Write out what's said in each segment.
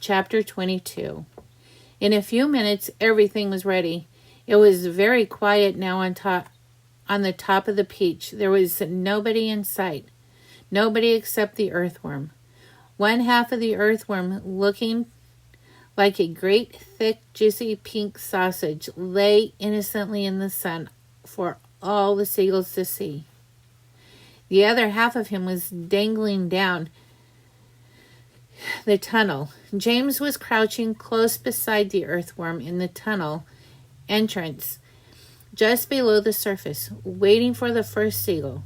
Chapter 22. In a few minutes, everything was ready. It was very quiet now on the top of the peach. There was nobody in sight. Nobody except the earthworm. One half of the earthworm, looking like a great, thick, juicy pink sausage, lay innocently in the sun for all the seagulls to see. The other half of him was dangling down the tunnel. James was crouching close beside the earthworm in the tunnel entrance, just below the surface, waiting for the first seagull.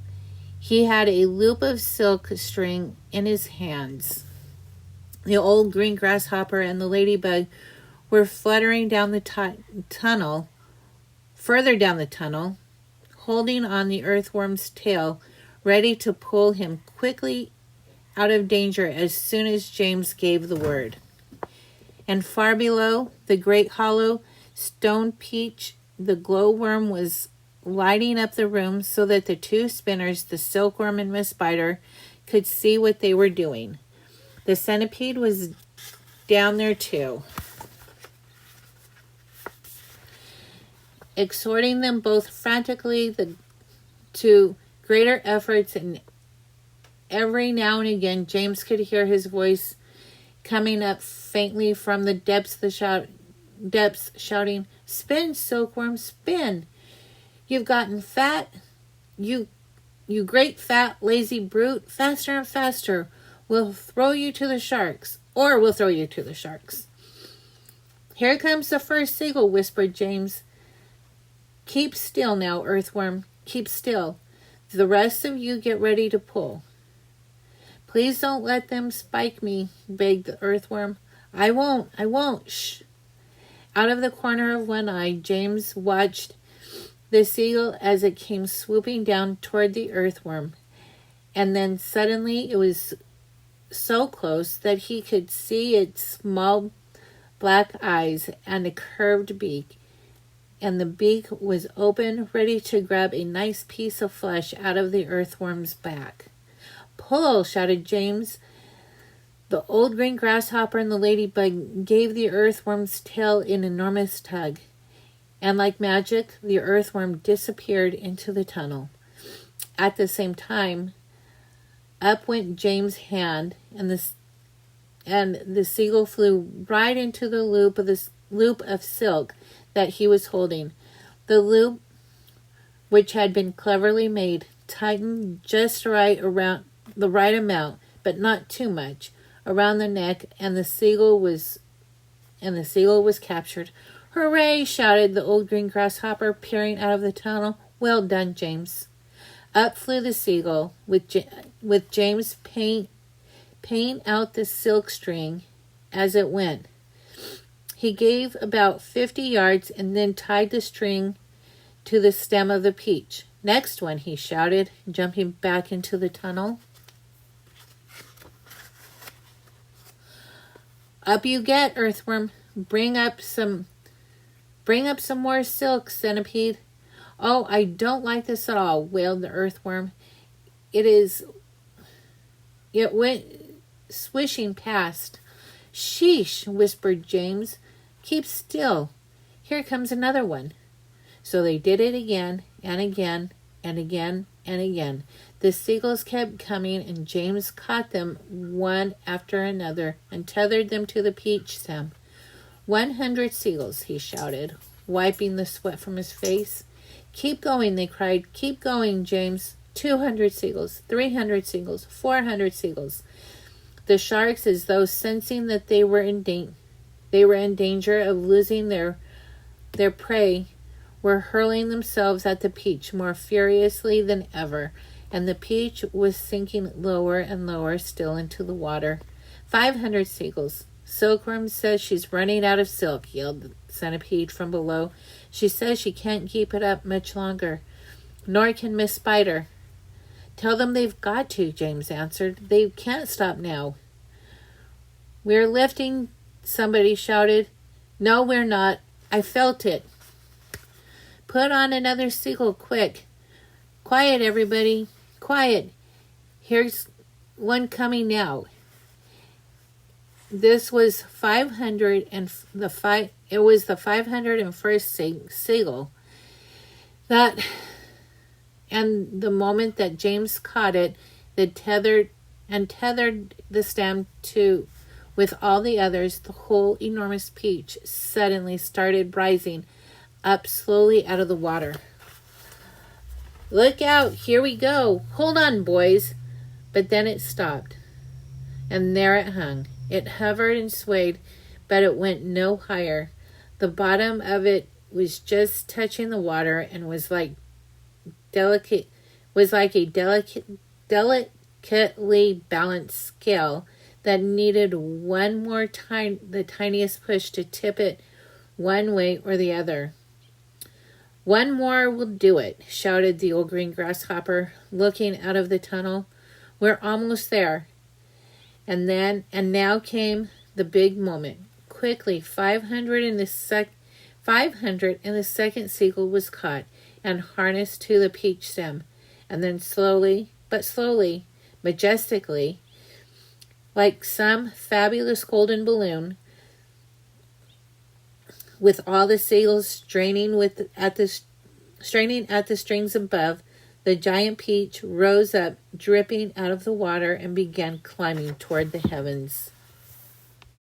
He had a loop of silk string in his hands. The old green grasshopper and the ladybug were fluttering down the tunnel, further down the tunnel, holding on the earthworm's tail, ready to pull him quickly out of danger as soon as James gave the word. And far below the great hollow stone peach, the glowworm was lighting up the room so that the two spinners, the silkworm and Miss Spider, could see what they were doing. The centipede was down there too, exhorting them both frantically to greater efforts, and every now and again James could hear his voice coming up faintly from the depths shouting, "Spin, silkworm, spin! You've gotten fat, you great fat lazy brute! Faster and faster! We'll throw you to the sharks, or we'll throw you to the sharks." "Here comes the first seagull," whispered James. "Keep still now, earthworm, keep still. The rest of you get ready to pull." "Please don't let them spike me," begged the earthworm. I won't, shh." Out of the corner of one eye, James watched the seagull as it came swooping down toward the earthworm, and then suddenly it was so close that he could see its small black eyes and a curved beak, and the beak was open, ready to grab a nice piece of flesh out of the earthworm's back. "Pull!" shouted James. The old green grasshopper and the ladybug gave the earthworm's tail an enormous tug, and like magic, the earthworm disappeared into the tunnel. At the same time, up went James' hand, and the seagull flew right into the loop of silk that he was holding. The loop, which had been cleverly made, tightened just right around the right amount, but not too much, around the neck, and the seagull was captured. "Hooray!" shouted the old green grasshopper, peering out of the tunnel. "Well done, James." Up flew the seagull, with James paying out the silk string as it went. He gave about 50 yards and then tied the string to the stem of the peach. "Next one," he shouted, jumping back into the tunnel. "Up you get, earthworm. Bring up some more silk, centipede." "Oh, I don't like this at all," wailed the earthworm. It went swishing past. "Sheesh," whispered James. "Keep still. Here comes another one." So they did it again and again and again and again. The seagulls kept coming, and James caught them one after another and tethered them to the peach stem. 100 seagulls, he shouted, wiping the sweat from his face. "Keep going," they cried. "Keep going, James." 200 seagulls, 300 seagulls, 400 seagulls. The sharks, as though sensing that they were in danger of losing their prey, were hurling themselves at the peach more furiously than ever, and the peach was sinking lower and lower still into the water. 500 seagulls. "Silkworm says she's running out of silk," yelled the centipede from below. "She says she can't keep it up much longer. Nor can Miss Spider." "Tell them they've got to," James answered. "They can't stop now." "We're lifting," somebody shouted. "No, we're not. I felt it." "Put on another seagull, quick. Quiet, everybody. Quiet. Here's one coming now." This was 500 and the five. It was the 501st seagull that, and the moment that James caught it, tethered the stem to with all the others, the whole enormous peach suddenly started rising up slowly out of the water. Look out, here we go. Hold on, boys. But then it stopped, and there it hung. It hovered and swayed, but it went no higher. The bottom of it was just touching the water and was like a delicately balanced scale that needed the tiniest push to tip it one way or the other. One more will do it, shouted the old green grasshopper, looking out of the tunnel. We're almost there. And now came the big moment. Quickly, 500 and the second seagull was caught and harnessed to the peach stem. And then slowly, majestically, like some fabulous golden balloon, with all the seagulls straining at the strings above, the giant peach rose up, dripping out of the water, and began climbing toward the heavens.